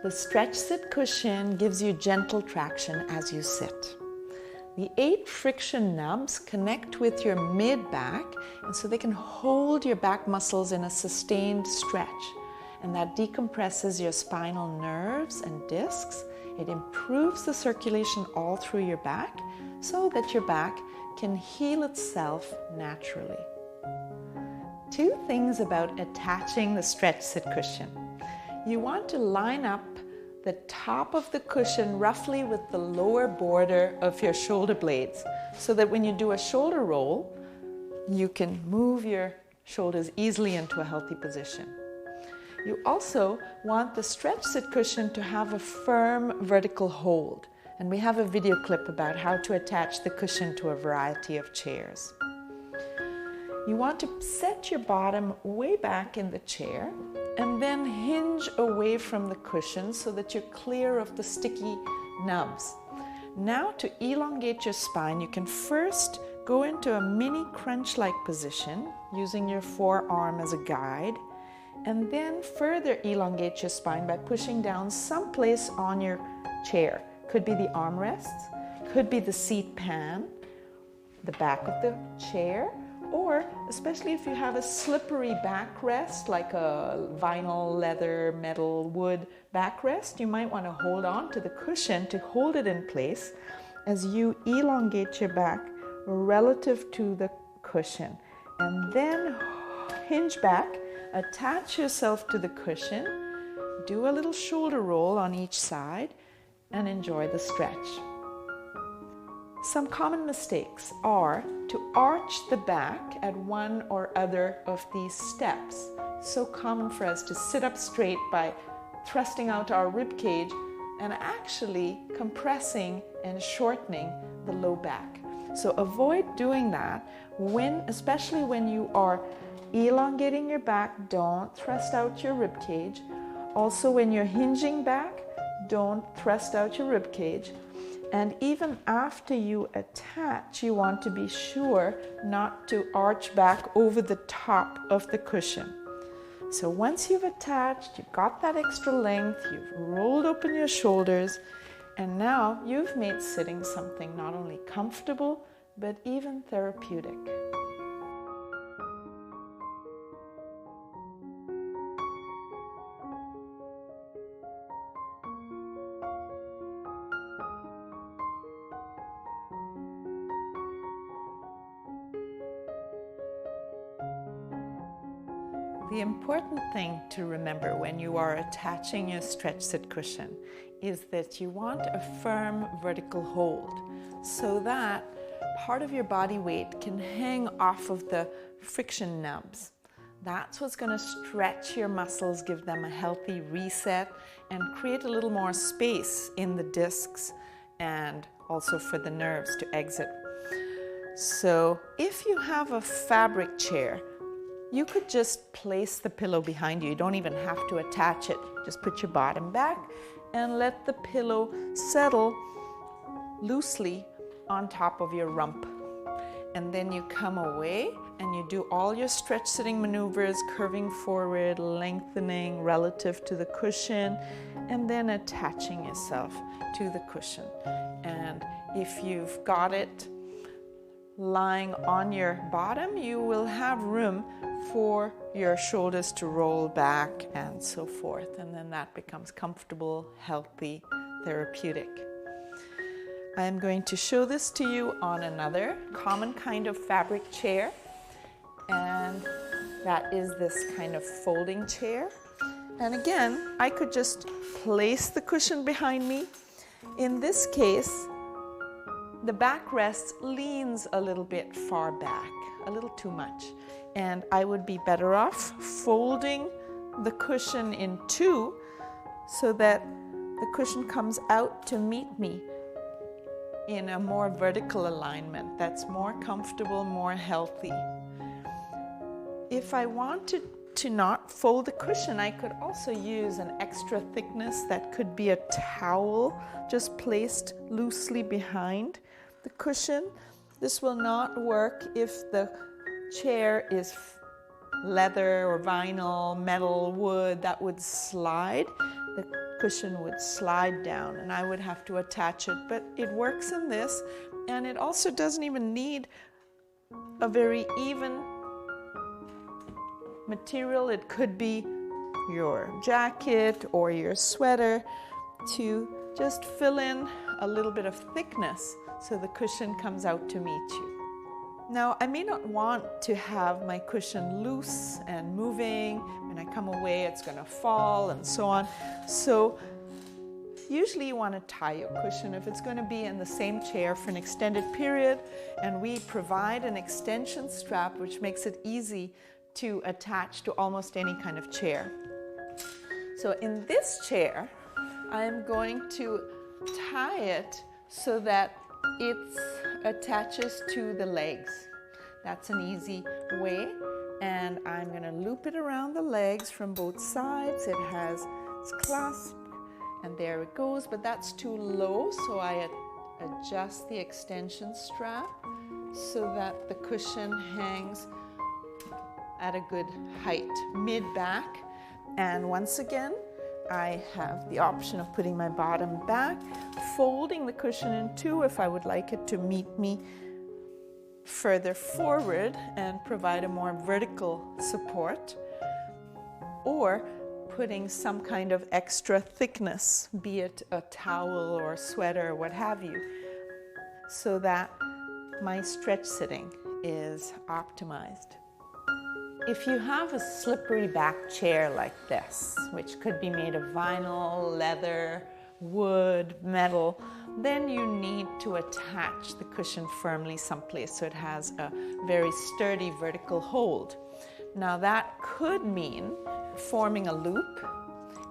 The Stretchsit cushion gives you gentle traction as you sit. The 8 friction nubs connect with your mid-back, and so they can hold your back muscles in a sustained stretch, and that decompresses your spinal nerves and discs. It improves the circulation all through your back so that your back can heal itself naturally. 2 things about attaching the Stretchsit cushion. You want to line up the top of the cushion roughly with the lower border of your shoulder blades, so that when you do a shoulder roll, you can move your shoulders easily into a healthy position. You also want the Stretchsit cushion to have a firm vertical hold, and we have a video clip about how to attach the cushion to a variety of chairs. You want to set your bottom way back in the chair and then hinge away from the cushion so that you're clear of the sticky nubs. Now, to elongate your spine, you can first go into a mini crunch-like position using your forearm as a guide, and then further elongate your spine by pushing down someplace on your chair. Could be the armrests, could be the seat pan, the back of the chair, or especially if you have a slippery backrest like a vinyl, leather, metal, wood backrest, you might want to hold on to the cushion to hold it in place as you elongate your back relative to the cushion. And then hinge back, attach yourself to the cushion, do a little shoulder roll on each side, and enjoy the stretch. Some common mistakes are to arch the back at one or other of these steps. So common for us to sit up straight by thrusting out our rib cage and actually compressing and shortening the low back. So avoid doing that, especially when you are elongating your back. Don't thrust out your rib cage. Also, when you're hinging back, don't thrust out your rib cage. And even after you attach, you want to be sure not to arch back over the top of the cushion. So once you've attached, you've got that extra length, you've rolled open your shoulders, and now you've made sitting something not only comfortable, but even therapeutic. The important thing to remember when you are attaching your Stretchsit cushion is that you want a firm vertical hold so that part of your body weight can hang off of the friction nubs. That's what's going to stretch your muscles, give them a healthy reset, and create a little more space in the discs and also for the nerves to exit. So if you have a fabric chair, you could just place the pillow behind you. You don't even have to attach it. Just put your bottom back and let the pillow settle loosely on top of your rump. And then you come away and you do all your stretch sitting maneuvers, curving forward, lengthening relative to the cushion, and then attaching yourself to the cushion. And if you've got it lying on your bottom, you will have room for your shoulders to roll back and so forth, and then that becomes comfortable, healthy, therapeutic. I am going to show this to you on another common kind of fabric chair, and that is this kind of folding chair. And again, I could just place the cushion behind me. In this case, the backrest leans a little bit far back, a little too much. And I would be better off folding the cushion in two so that the cushion comes out to meet me in a more vertical alignment that's more comfortable, more healthy. If I wanted to not fold the cushion, I could also use an extra thickness that could be a towel just placed loosely behind the cushion. This will not work if the chair is leather or vinyl, metal, wood, that would slide. The cushion would slide down and I would have to attach it, but it works in this, and it also doesn't even need a very even material. It could be your jacket or your sweater to just fill in a little bit of thickness so the cushion comes out to meet you. Now, I may not want to have my cushion loose and moving. When I come away, it's going to fall and so on. So usually you want to tie your cushion if it's going to be in the same chair for an extended period, and we provide an extension strap which makes it easy to attach to almost any kind of chair. So in this chair, I'm going to tie it so that it attaches to the legs. That's an easy way, and I'm going to loop it around the legs from both sides. It has its clasp, and there it goes, but that's too low, so I adjust the extension strap so that the cushion hangs at a good height, mid-back. And once again, I have the option of putting my bottom back, folding the cushion in two if I would like it to meet me further forward and provide a more vertical support, or putting some kind of extra thickness, be it a towel or a sweater or what have you, so that my stretch sitting is optimized. If you have a slippery back chair like this, which could be made of vinyl, leather, wood, metal, then you need to attach the cushion firmly someplace so it has a very sturdy vertical hold. Now that could mean forming a loop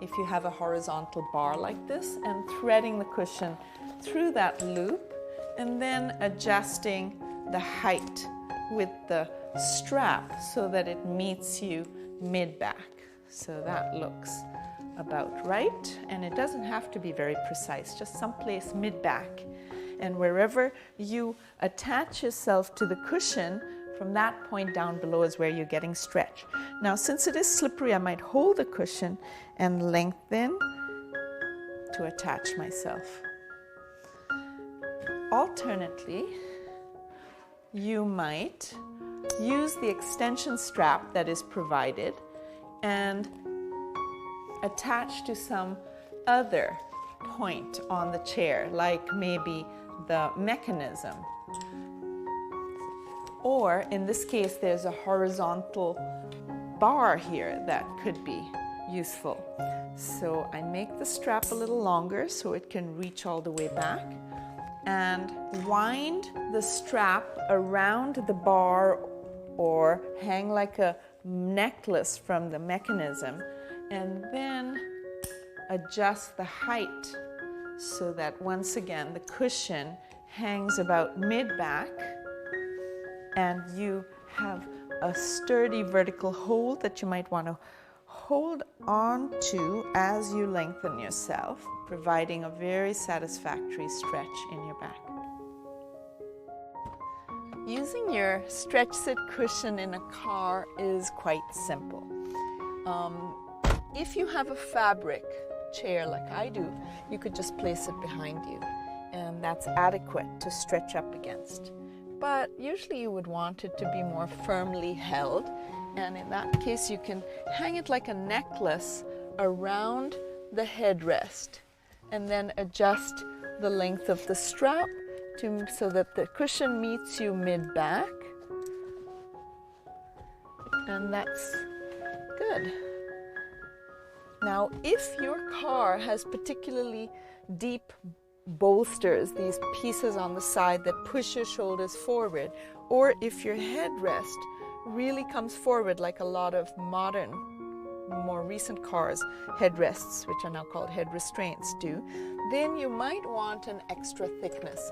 if you have a horizontal bar like this, and threading the cushion through that loop, and then adjusting the height with the strap so that it meets you mid-back. So that looks about right, and it doesn't have to be very precise, just someplace mid-back. And wherever you attach yourself to the cushion, from that point down below is where you're getting stretch. Now, since it is slippery, I might hold the cushion and lengthen to attach myself. Alternately, you might use the extension strap that is provided and attach to some other point on the chair, like maybe the mechanism. Or in this case, there's a horizontal bar here that could be useful. So I make the strap a little longer so it can reach all the way back, and wind the strap around the bar or hang like a necklace from the mechanism, and then adjust the height so that once again the cushion hangs about mid-back and you have a sturdy vertical hold that you might want to hold on to as you lengthen yourself, providing a very satisfactory stretch in your back. Using your Stretchsit cushion in a car is quite simple. If you have a fabric chair like I do, you could just place it behind you, and that's adequate to stretch up against. But usually you would want it to be more firmly held, and in that case you can hang it like a necklace around the headrest and then adjust the length of the strap so that the cushion meets you mid-back, and that's good. Now, if your car has particularly deep bolsters, these pieces on the side that push your shoulders forward, or if your headrest really comes forward like a lot of modern, more recent cars' headrests, which are now called head restraints, do, then you might want an extra thickness.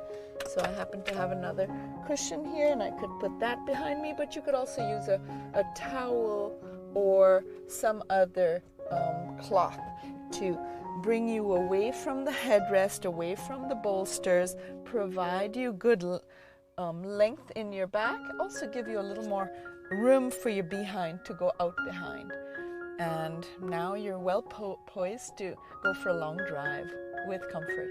So I happen to have another cushion here, and I could put that behind me, but you could also use a towel or some other cloth to bring you away from the headrest, away from the bolsters, provide you good length in your back, also give you a little more room for your behind to go out behind. And now you're well poised to go for a long drive with comfort.